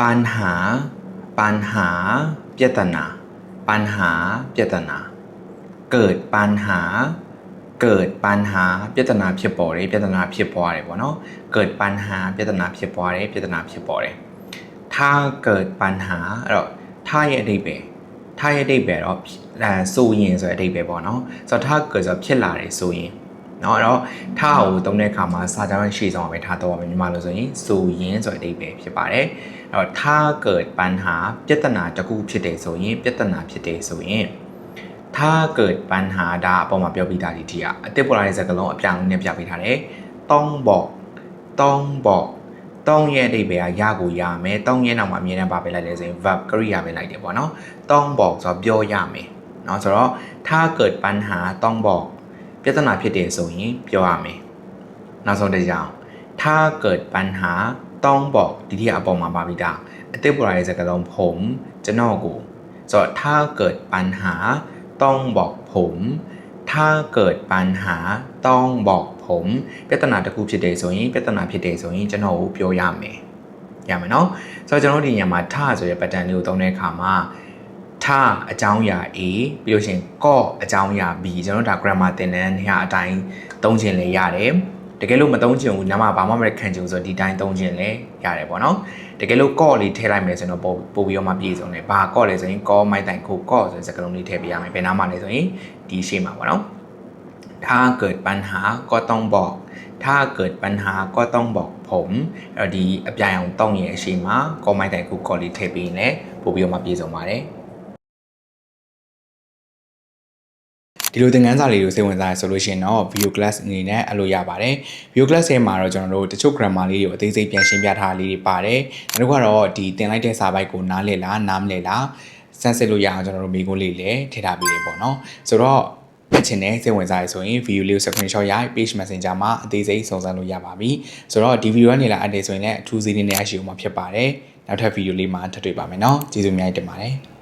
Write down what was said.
ปัญหาปัญหาเจตนาปัญหาเจตนาเกิดปัญหาเกิดปัญหาเจตนาဖြစ်ပေါ်တယ်เจตนาဖြစ်ပွားတယ်ပေါ့နော်เกิดปัญหาเจตนาဖြစ်ပွားတယ်เจตนาဖြစ်ပေါ်တယ်ถ้าเกิดปัญหาအဲ့တော့ถ้าရဲ့အဓိပ္ပာယ်ถ้าရဲ့အဓိပ္ပာယ်တော့ဆိုရင်ဆိုတဲ့အဓိပ္ပာယ်ပေါ့နော်ဆိုတော့ถ้าเกิดဆိုဖြစ်လာတယ်ဆိုရင်เนาะအဲ့တော့ถ้าကိုသုံးတဲ့အခါမှာစာကြောင်းရှေ့ဆောင်ပဲထားတော့ပါမယ်ညီမလို့ဆိုရင်ဆိုရင်ဆိုတဲ့အဓိပ္ပာယ်ဖြစ်ပါတယ်အဲ့တော့ถ้าเกิดปัญหาပြဿနာတစ်ခုဖြစ်တယ်ဆိုရင်ပြဿနာဖြစ်တယ်ဆိုရင်ถ้าเกิดปัญหาဒါအပေါ်မှာပြောပြီးသားဒီအတစ်ပေါ်လာတဲ့စကားလုံးအပြောင်းနဲ့ပြပေးထားတယ်ต้องရဲ့အဓိပ္ပာယ်ကရကိုရမယ်ต้องရဲ့နောက်မှာအမြဲတမ်းပါပေးလိုက်လဲဆိုရင် verb ကရိယာပဲလိုက်တယ်ပေါ့နော်ต้องบอกဆိုတော့ပြောရမယ်เนาะဆိုတော့ถ้าเกิดปัญหาต้องบอกပြဿနာဖြစ်တယ်ဆိုရင်ပြောရမယ်နောက်ဆုံးတစ်ကြောင်းถ้าเกิดปัญหาต้องบอกဒီအပေါ်မှာပါပြီးသားအတစ်ပေါ်လာတဲ့စကားလုံးผมကျွန်တော်ကိုဆိုတော့ถ้าเกิดปัญหาต้องบอกผมถ้าเกิดปัญหาต้องบอกผมပြဿနာတစ်ခုဖြစ်တယ်ဆိုရင်ပြဿနာဖြစ်တယ်ဆိုရင်ကျွန်တော်ကိုပြောရမယ်เนาะဆိုတော့ကျွန်တော်ဒီညမှာထဆိုတဲ့ pattern လေးကိုသုံးတဲ့အခါမှာထအကြောင်းအရာ A ပြီးလို့ရှိရင်ကော့အကြောင်းအရာ B ကျွန်တော်ဒါ grammar သင်တန်းနေရာအတိုင်းသုံးခြင်းလည်းရတယ်တကယ်လို့မသုံးချင်ဘူးနားမှာဘာမှမခံချင်ဘူးဆိုတော့ဒီတိုင်းသုံးခြင်းလည်းရတယ်ပေါ့နော်တကယ်လို့ကော့လေးထည့်လိုက်မယ်ဆိုတော့ပို့ပြီးတော့မှပြည့်စုံတယ်ဘာကော့လဲဆိုရင်ကော့မိုက်တိုင်ခိုကော့ဆိုတဲ့စကားလုံးလေးထည့်ပေးရမယ်ဘယ်နားမှာလဲဆိုရင်ဒီရှေ့မှာပေါ့နော်ถ้าเกิดปัญหาก็ต้องบอกถ้าเกิดปัญหาก็ต้องบอกผมအဲ့ဒီအပြိုင်အောင်တောင်းရဲ့အရှိမှာကောမိုက်တိုင်ခုကော်လေးထည့်ပေးရင်လည်းပို့ပြီးတော့မှပြည့်စုံပါတယ်ဒီလိုသင်ခန်းစာလေးကိုစိတ်ဝင်စားရဆိုလို့ရှိရင်တော့ video class အနေနဲ့အလုပ်ရပါတယ် video class ထဲမှာတော့ကျွန်တော်တို့တချို့ grammar လေးတွေကိုအသေးစိတ်ပြန်ရှင်းပြထားလေးတွေပါတယ်နောက်တစ်ခုကတော့ဒီသင်လိုက်တဲ့စာပိုက်ကိုနားလည်လားနားမလည်လားစမ်းစစ်လို့ရအောင်ကျွန်တော်တို့မိကုန်းလေးလည်းထည့်ထားပေးတယ်ပေါ့နော်ဆိုတော့ပတ်ချင်တဲ့စိတ်ဝင်စားရဆိုရင် video လေးကို screenshot ရိုက် page messenger မှာအသေးစိတ်စုံစမ်းလို့ရပါပြီဆိုတော့ဒီ video ကနေလာအပ်တယ်ဆိုရင်လည်းအထူးစီးနေနဲ့အရှိဦးမှာဖြစ်ပါတယ်နောက်ထပ် video လေးမှာထပ်တွေ့ပါမယ်နော်ကျေးဇူးအများကြီးတင်ပါတယ်